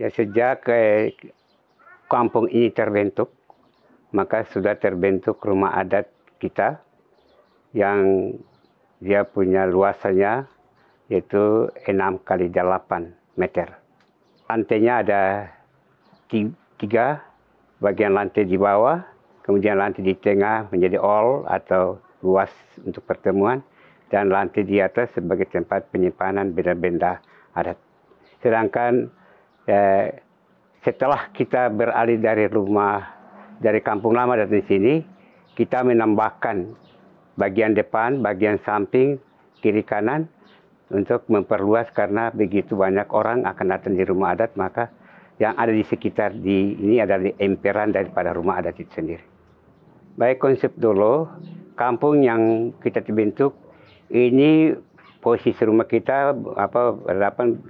Ya, sejak kampung ini terbentuk, maka sudah terbentuk rumah adat kita yang dia punya luasannya yaitu 6 x 8 meter. Lantainya ada 3, bagian lantai di bawah, kemudian lantai di tengah menjadi hall atau luas untuk pertemuan, dan lantai di atas sebagai tempat penyimpanan benda-benda adat. Sedangkan setelah kita beralih dari kampung lama dan di sini, kita menambahkan bagian depan, bagian samping, kiri kanan untuk memperluas karena begitu banyak orang akan datang di rumah adat, maka yang ada di sekitar ini adalah emperan daripada rumah adat itu sendiri. Baik, konsep dulu, kampung yang kita bentuk ini posisi rumah kita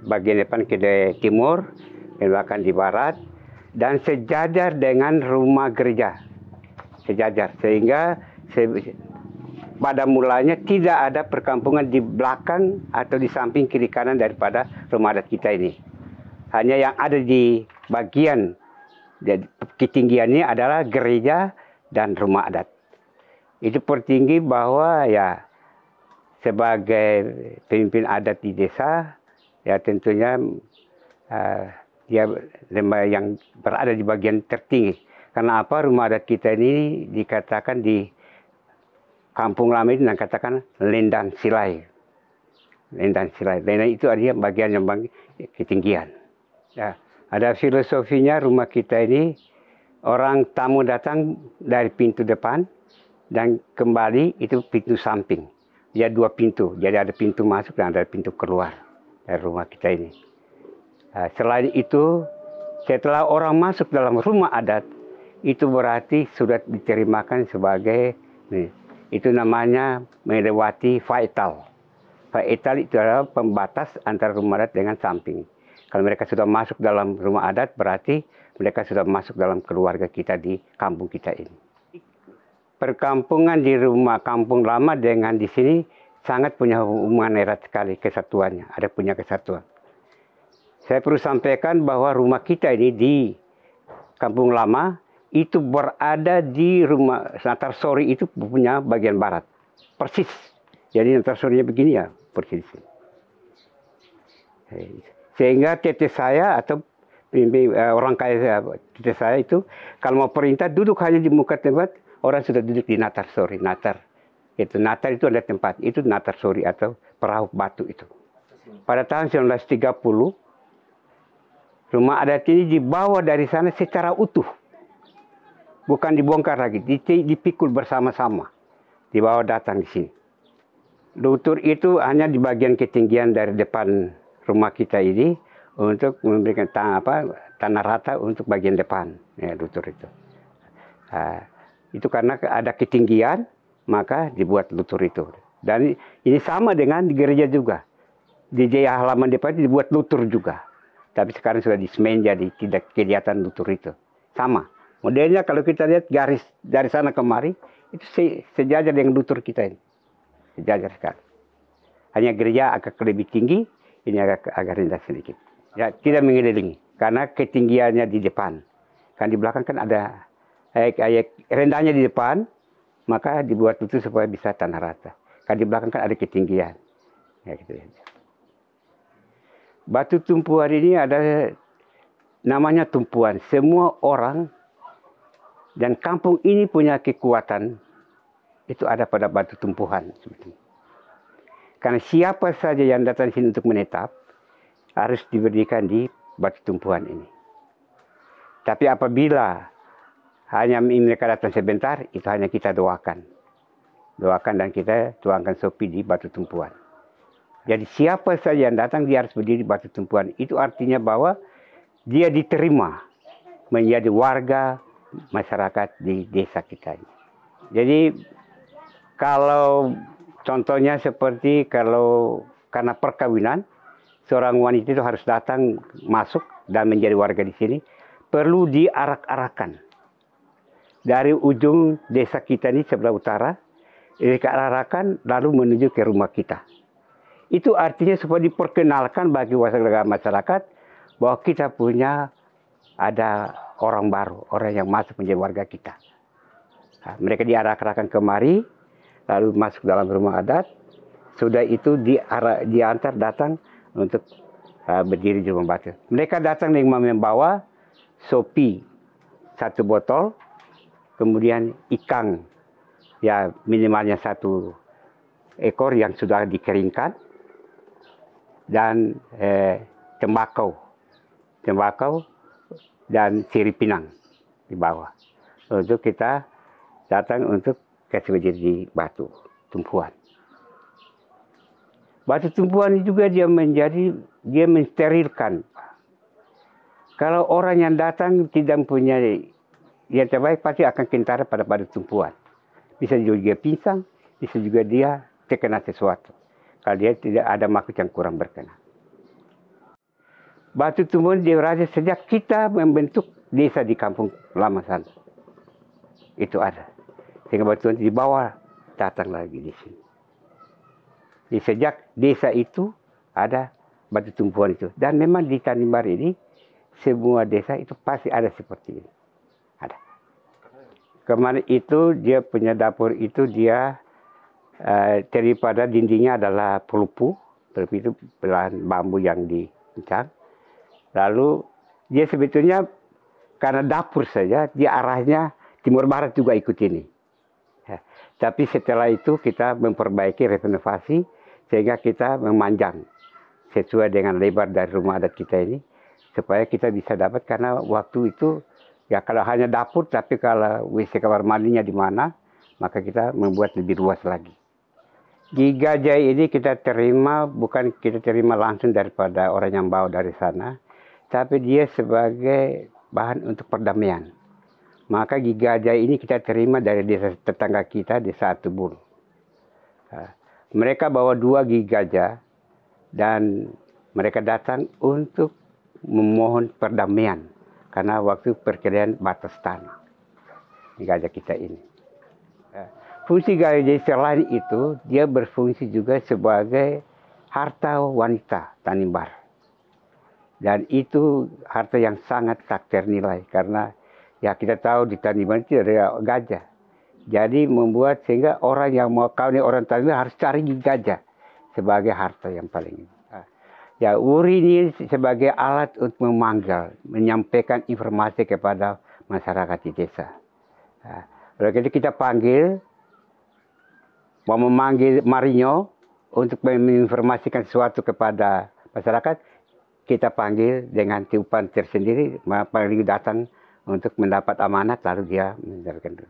bagian depan ke timur, belakang di barat, dan sejajar dengan rumah gereja. Sejajar, sehingga pada mulanya tidak ada perkampungan di belakang atau di samping kiri kanan daripada rumah adat kita ini. Hanya yang ada di bagian ketinggiannya adalah gereja dan rumah adat. Itu pertinggi bahwa ya sebagai pemimpin adat di desa, ya tentunya dia yang berada di bagian tertinggi. Karena apa? Rumah adat kita ini dikatakan di kampung lama ini dikatakan lendang silai. Lendang silai. Lendang itu artinya bagian yang ketinggian. Ya, ada filosofinya rumah kita ini, orang tamu datang dari pintu depan dan kembali itu pintu samping. Ya, 2 pintu. Jadi ada pintu masuk dan ada pintu keluar dari rumah kita ini. Selain itu, setelah orang masuk dalam rumah adat, itu berarti sudah diterimakan sebagai, itu namanya melewati faetal. Faetal itu adalah pembatas antara rumah adat dengan samping. Kalau mereka sudah masuk dalam rumah adat, berarti mereka sudah masuk dalam keluarga kita di kampung kita ini. Perkampungan di rumah kampung lama dengan di sini sangat punya hubungan erat sekali kesatuannya. Ada punya kesatuan. Saya perlu sampaikan bahwa rumah kita ini di kampung lama itu berada di rumah Natarsori itu punya bagian barat. Persis. Jadi Natarsorinya begini ya, persis. Sehingga tete saya atau orang kaya tete saya itu kalau mau perintah duduk hanya di muka tempat, orang sudah duduk di Natarsori. Natar itu ada tempat, itu Natarsori atau perahu batu itu. Pada tahun 1930, rumah adat ini dibawa dari sana secara utuh. Bukan dibongkar lagi, dipikul bersama-sama. Dibawa datang di sini. Lutur itu hanya di bagian ketinggian dari depan rumah kita ini untuk memberikan tanah rata untuk bagian depan. Ya, lutur itu. Itu karena ada ketinggian, maka dibuat lutur itu. Dan ini sama dengan di gereja juga. Di halaman depan itu dibuat lutur juga. Tapi sekarang sudah disemen jadi tidak kelihatan lutur itu. Sama. Modelnya kalau kita lihat garis dari sana kemari, itu sejajar dengan lutur kita ini. Sejajar sekali. Hanya gereja agak lebih tinggi, ini agak rendah sedikit. Ya, tidak mengelilingi. Karena ketinggiannya di depan. Kan di belakang kan ada rendahnya di depan, maka dibuat lutur supaya bisa tanah rata. Kan di belakang kan ada ketinggian. Ya, gitu. Batu tumpuan ini ada namanya tumpuan. Semua orang dan kampung ini punya kekuatan itu ada pada batu tumpuan. Karena siapa saja yang datang sini untuk menetap harus diberikan di batu tumpuan ini. Tapi apabila hanya mereka datang sebentar, itu hanya kita doakan. Doakan dan kita tuangkan sopi di batu tumpuan. Jadi siapa saja yang datang dia harus berdiri di batu tumpuan. Itu artinya bahwa dia diterima menjadi warga masyarakat di desa kita. Jadi kalau contohnya seperti kalau karena perkawinan, seorang wanita itu harus datang masuk dan menjadi warga di sini, perlu diarak-arakan. Dari ujung desa kita ini sebelah utara, diarak-arakan lalu menuju ke rumah kita. Itu artinya supaya diperkenalkan bagi warga masyarakat bahwa kita punya ada orang baru, orang yang masuk menjadi warga kita. Nah, mereka diarahkan kemari, lalu masuk dalam rumah adat. Sudah itu diantar datang untuk berdiri di rumah batu. Mereka datang dengan membawa sopi 1 botol, kemudian ikan ya minimalnya 1 ekor yang sudah dikeringkan, dan tembakau dan sirih pinang di bawah. Untuk kita datang untuk kasih berdiri di batu tumpuan. Batu tumpuan juga dia mensterilkan. Kalau orang yang datang tidak mempunyai yang terbaik, pasti akan kentara pada batu tumpuan. Bisa juga dia pingsan, bisa juga dia terkena sesuatu. Kalau dia tidak ada makhluk yang kurang berkenan. Batu tumpuan dia berada sejak kita membentuk desa di kampung lama sana. Itu ada. Sehingga batu tumpuan dibawa datang lagi di sini. Jadi sejak desa itu ada batu tumpuan itu. Dan memang di Tanimbar ini, semua desa itu pasti ada seperti ini. Ada. Kemarin itu dia punya dapur itu dia daripada dindingnya adalah pelupu. Pelupu itu belahan bambu yang dikencang. Lalu dia sebetulnya karena dapur saja, dia arahnya timur barat juga ikut ini. Ya. Tapi setelah itu kita memperbaiki renovasi sehingga kita memanjang sesuai dengan lebar dari rumah adat kita ini supaya kita bisa dapat, karena waktu itu ya kalau hanya dapur, tapi kalau WC kamar mandinya di mana, maka kita membuat lebih luas lagi. Di gajah ini kita terima, bukan kita terima langsung daripada orang yang bawa dari sana, tapi dia sebagai bahan untuk perdamaian. Maka gajah ini kita terima dari desa tetangga kita, desa Atubul. Mereka bawa 2 gajah dan mereka datang untuk memohon perdamaian karena waktu perkelahian batas tanah di gajah kita ini. Fungsi gajah selain itu, dia berfungsi juga sebagai harta wanita Tanimbar. Dan itu harta yang sangat tak ternilai karena ya kita tahu di Tanimbar itu ada gajah. Jadi membuat sehingga orang yang mau kawin orang Tanimbar harus cari gajah sebagai harta yang paling. Ya, uri ini sebagai alat untuk memanggil, menyampaikan informasi kepada masyarakat di desa. Lalu kita panggil, mau memanggil Marinyo untuk menginformasikan sesuatu kepada masyarakat, kita panggil dengan tiupan tersendiri, Marinyo datang untuk mendapat amanat lalu dia menjalankan.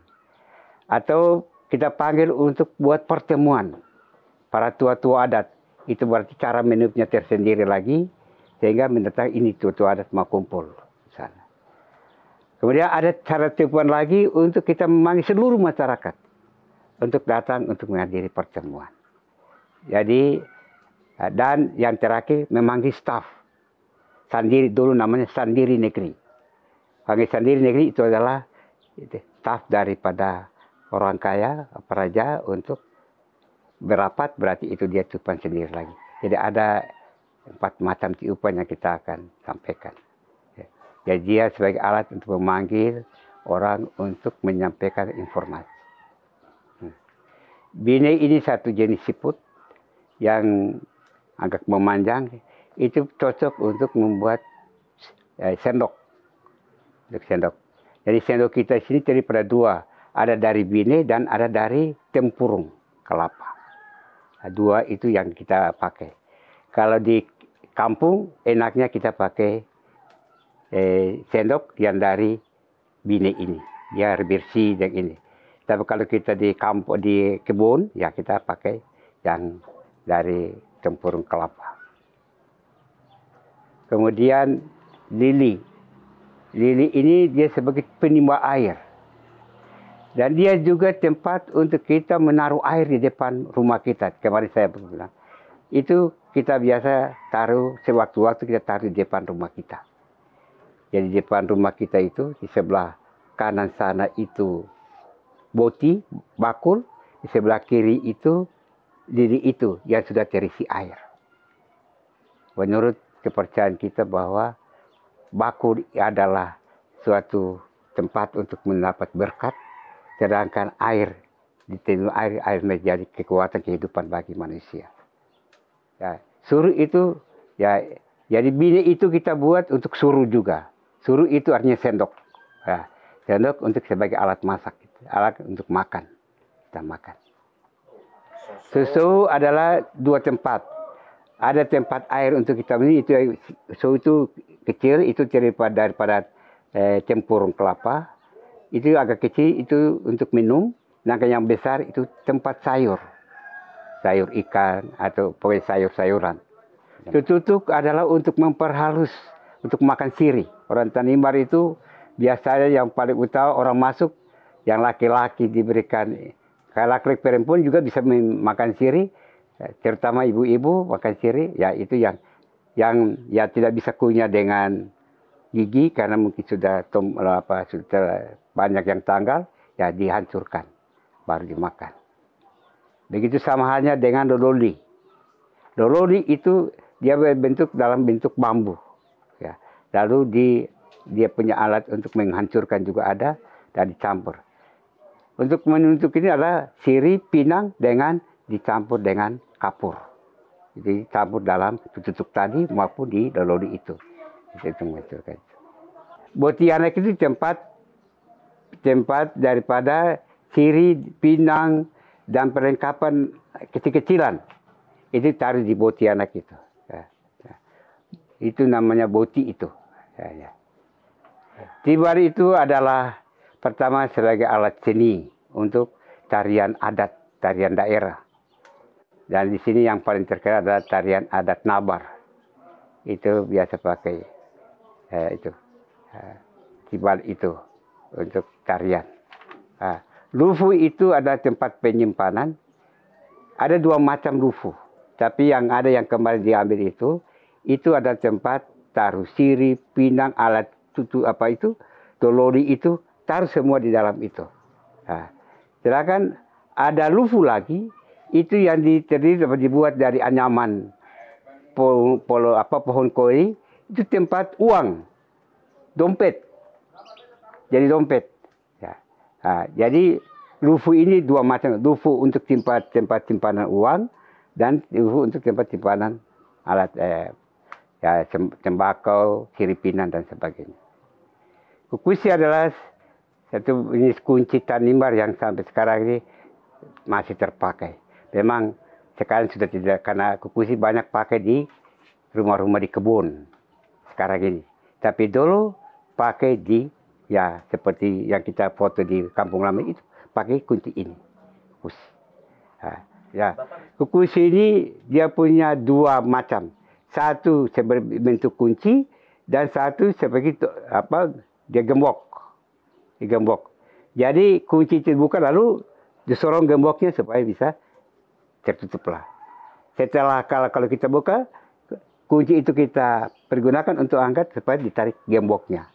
Atau kita panggil untuk buat pertemuan para tua-tua adat. Itu berarti cara menutupnya tersendiri lagi, sehingga mendatang ini tua-tua adat mau kumpul. Sana. Kemudian ada cara telepon lagi untuk kita memanggil seluruh masyarakat untuk datang untuk menghadiri pertemuan. Jadi, dan yang terakhir memanggil staf. Sandiri dulu namanya Sandiri Negeri. Panggil Sandiri Negeri itu adalah staf daripada orang kaya, praja untuk berapat, berarti itu dia tiupan sendiri lagi. Jadi ada 4 macam tiupan yang kita akan sampaikan. Jadi dia sebagai alat untuk memanggil orang untuk menyampaikan informasi. Bine ini satu jenis siput yang agak memanjang, itu cocok untuk membuat sendok. Untuk sendok. Jadi sendok kita sini daripada 2, ada dari bine dan ada dari tempurung kelapa. 2 itu yang kita pakai. Kalau di kampung enaknya kita pakai sendok yang dari bine ini, dia bersih dan ini. Tapi kalau kita di kampung di kebun, ya kita pakai yang dari tempurung kelapa. Kemudian lili. Lili ini dia sebagai penimba air. Dan dia juga tempat untuk kita menaruh air di depan rumah kita. Kemarin saya bilang. Itu kita biasa taruh, sewaktu-waktu kita taruh di depan rumah kita. Jadi di depan rumah kita itu, di sebelah kanan sana itu boti, bakul. Di sebelah kiri itu, lili itu yang sudah terisi air. Menurut kepercayaan kita bahwa baku adalah suatu tempat untuk mendapat berkat, sedangkan air ditentu air menjadi kekuatan kehidupan bagi manusia. Ya, suruh itu ya, jadi bini itu kita buat untuk suruh juga. Suruh itu artinya sendok. Ya, sendok untuk sebagai alat masak, alat untuk makan. Kita makan. Susu adalah dua tempat. Ada tempat air untuk kita minum, itu susu itu kecil, itu daripada tempurung kelapa. Itu agak kecil, itu untuk minum. Sedangkan yang besar itu tempat sayur. Sayur ikan atau pokoknya sayur-sayuran. Tutuk adalah untuk memperhalus, untuk makan siri. Orang Tanimbar itu biasanya yang paling utama orang masuk, yang laki-laki diberikan. Kalau laki-laki perempuan juga bisa makan siri, terutama ibu-ibu makan siri. Ya itu yang ya tidak bisa kunyah dengan gigi karena mungkin sudah banyak yang tanggal, ya dihancurkan baru dimakan. Begitu sama halnya dengan dodoli. Dodoli itu dia berbentuk dalam bentuk bambu. Ya. Lalu dia punya alat untuk menghancurkan juga ada dan dicampur. Untuk menunjuk ini adalah siri pinang dengan dicampur dengan kapur. Jadi campur dalam tutuk tadi maupun di dodoli itu. Itu menghancurkan. Botianak itu tempat daripada siri, pinang, dan perlengkapan kecil-kecilan. Itu taruh di botianak itu. Ya, ya. Itu namanya boti itu. Ya, ya. Tibar itu adalah pertama sebagai alat seni untuk tarian adat, tarian daerah. Dan di sini yang paling terkenal adalah tarian adat Nabar. Itu biasa pakai tibar itu untuk tarian. Lufu itu adalah tempat penyimpanan. Ada dua macam lufu. Tapi yang ada yang kemarin diambil itu adalah tempat taruh siri, pinang, alat dolori itu, taruh semua di dalam itu. Sedangkan ada lufu lagi, itu yang dibuat dari anyaman pohon koi, itu tempat uang, dompet. Jadi dompet. Jadi lufu ini dua macam, lufu untuk tempat simpanan uang dan lufu untuk tempat simpanan alat tembakau, siripinan dan sebagainya. Kukusi adalah satu jenis kunci Tanimbar yang sampai sekarang ini masih terpakai. Memang sekarang sudah tidak, karena kukusi banyak pakai di rumah-rumah di kebun sekarang ini. Tapi dulu pakai di seperti yang kita foto di Kampung Lama itu, pakai kunci ini. Kukusi. Kukusi ini dia punya dua macam. Satu sebagai bentuk kunci dan satu sebagai dia gembok. Digembok. Jadi kunci itu dibuka lalu disorong gemboknya supaya bisa tertutuplah. Setelah kalau kita buka, kunci itu kita pergunakan untuk angkat supaya ditarik gemboknya.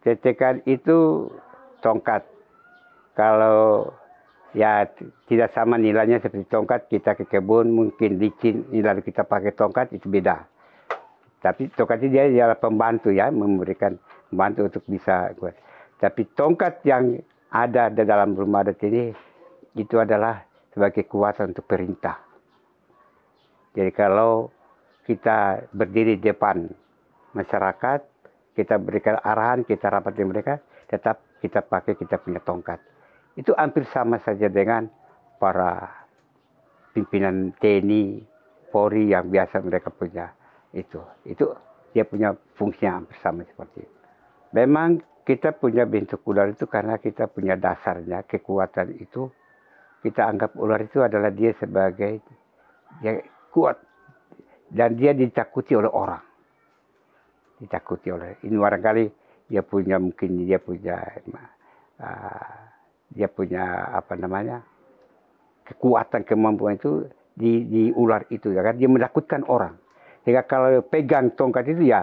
Cetekan itu tongkat. Kalau tidak sama nilainya seperti tongkat, kita ke kebun mungkin licin, lalu kita pakai tongkat itu beda. Tapi tongkat itu dia pembantu memberikan membantu untuk bisa. Tapi tongkat yang ada di dalam rumah adat ini itu adalah sebagai kuasa untuk perintah. Jadi kalau kita berdiri di depan masyarakat, kita berikan arahan, kita rapat dengan mereka, tetap kita pakai kita punya tongkat. Itu hampir sama saja dengan para pimpinan TNI, Polri yang biasa mereka punya itu. Itu dia punya fungsinya hampir sama seperti itu. Memang kita punya bentuk ular itu karena kita punya dasarnya, kekuatan itu. Kita anggap ular itu adalah dia sebagai kuat. Dan dia ditakuti oleh orang. Ditakuti oleh ini barangkali dia punya kekuatan kemampuan itu di ular itu kan dia menakutkan orang. Sehingga kalau pegang tongkat itu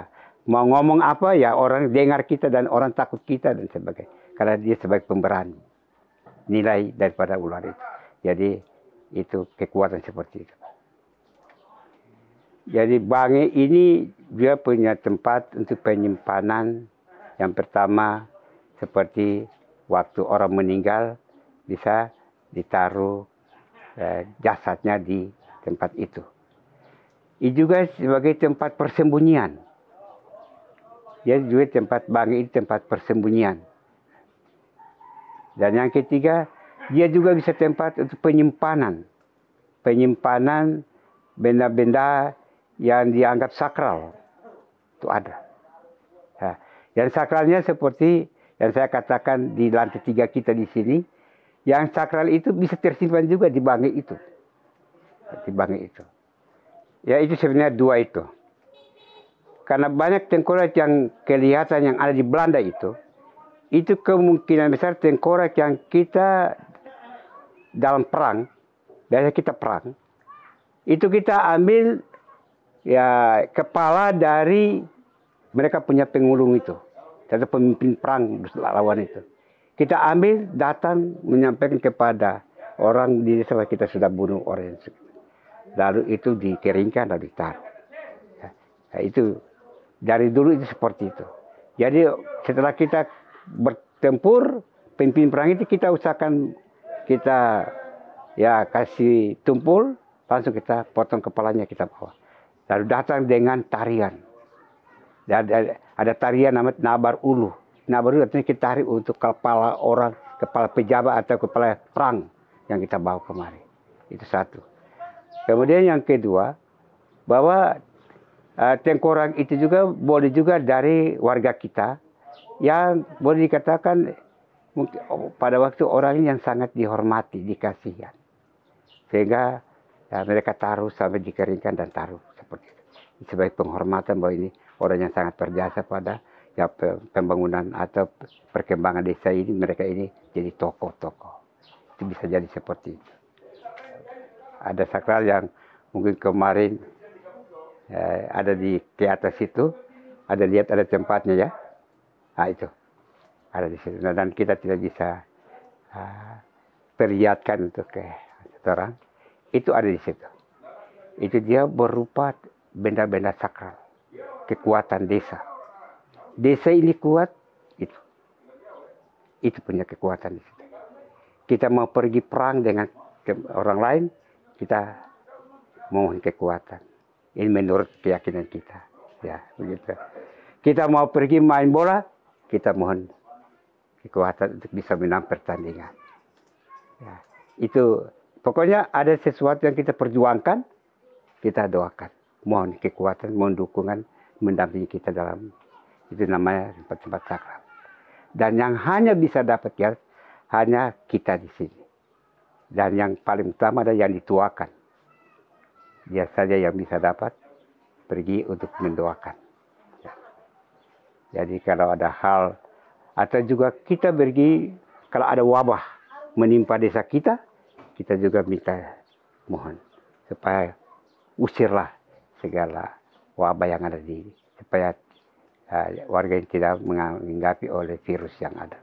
mau ngomong apa orang dengar kita dan orang takut kita dan sebagainya. Karena dia sebagai pemberani nilai daripada ular itu. Jadi itu kekuatan seperti itu. Jadi Bangi ini dia punya tempat untuk penyimpanan. Yang pertama seperti waktu orang meninggal bisa ditaruh jasadnya di tempat itu. Ini juga sebagai tempat persembunyian. Jadi juga tempat Bangi itu tempat persembunyian. Dan yang ketiga, dia juga bisa tempat untuk penyimpanan. Penyimpanan benda-benda yang dianggap sakral. Itu ada. Nah, yang sakralnya seperti yang saya katakan di lantai 3 kita di sini. Yang sakral itu bisa tersimpan juga di Bangi itu. Di Bangi itu. Ya itu sebenarnya 2 itu. Karena banyak tengkorak yang kelihatan yang ada di Belanda itu kemungkinan besar tengkorak yang kita dalam perang, biasanya kita perang, itu kita ambil ya kepala dari mereka punya pengulung itu, atau pemimpin perang lawan itu. Kita ambil, datang menyampaikan kepada orang di desa kita sudah bunuh orang. Lalu itu dikeringkan lalu ditaruh. Nah, itu dari dulu itu seperti itu. Jadi setelah kita bertempur, pemimpin perang itu kita usahakan kita ya kasih tumpul, langsung kita potong kepalanya kita bawa. Lalu datang dengan tarian. Ada tarian namanya nabar ulu. Nabar ulu artinya kita tarik untuk kepala orang, kepala pejabat atau kepala perang yang kita bawa kemari. Itu satu. Kemudian yang kedua, bahwa tengkorak itu juga boleh juga dari warga kita yang boleh dikatakan pada waktu orang yang sangat dihormati, dikasihan. Sehingga ya, mereka taruh sampai dikeringkan dan taruh seperti itu. Sebagai penghormatan bahwa ini orang yang sangat berjasa pada ya, pembangunan atau perkembangan desa ini. Mereka ini jadi tokoh-tokoh. Itu bisa jadi seperti itu. Ada sakral yang mungkin kemarin ada di atas itu, ada lihat ada tempatnya ya. Nah itu ada di situ. Dan kita tidak bisa perlihatkan untuk ke orang. Itu ada di situ. Itu dia berupa benda-benda sakral, kekuatan desa. Desa ini kuat, itu punya kekuatan di situ. Kita mau pergi perang dengan orang lain, kita mohon kekuatan. Ini menurut keyakinan kita, ya begitu. Kita mau pergi main bola, kita mohon kekuatan untuk bisa menang pertandingan. Ya, itu pokoknya ada sesuatu yang kita perjuangkan, kita doakan. Mohon kekuatan, mohon dukungan, mendampingi kita dalam itu namanya tempat-tempat sakral. Dan yang hanya bisa dapat ya hanya kita di sini. Dan yang paling utama adalah yang dituakan. Dia saja yang bisa dapat pergi untuk mendoakan. Ya. Jadi kalau ada hal atau juga kita pergi kalau ada wabah menimpa desa kita, kita juga minta mohon supaya usirlah segala wabah yang ada di supaya warga yang tidak menanggapi oleh virus yang ada.